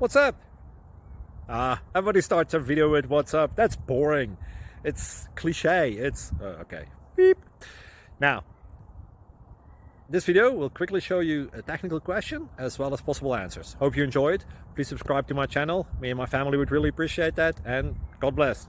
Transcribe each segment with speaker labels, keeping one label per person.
Speaker 1: What's up? Everybody starts a video with what's up. That's boring. It's cliche. It's okay. Beep. Now, this video will quickly show you a technical question as well as possible answers. Hope you enjoyed. Please subscribe to my channel. Me and my family would really appreciate that, and God bless.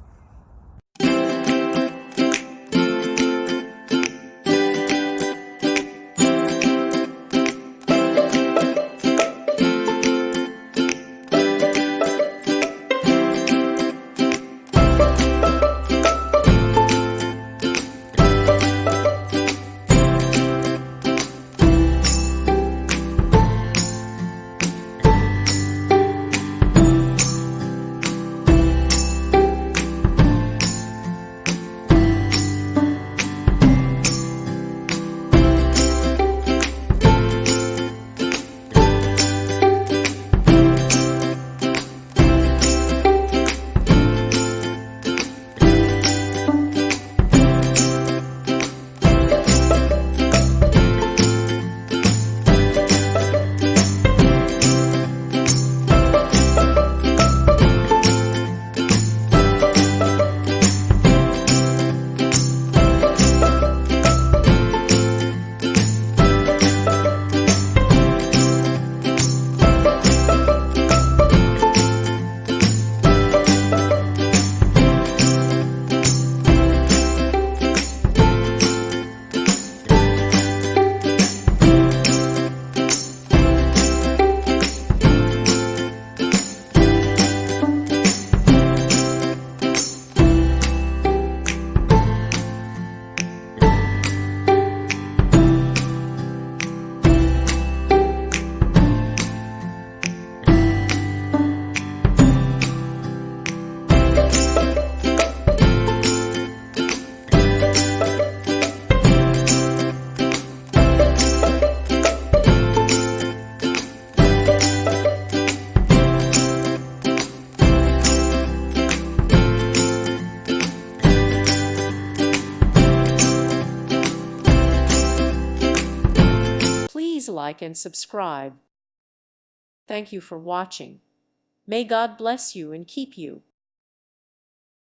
Speaker 2: Please like and subscribe. Thank you for watching. May God bless you and keep you.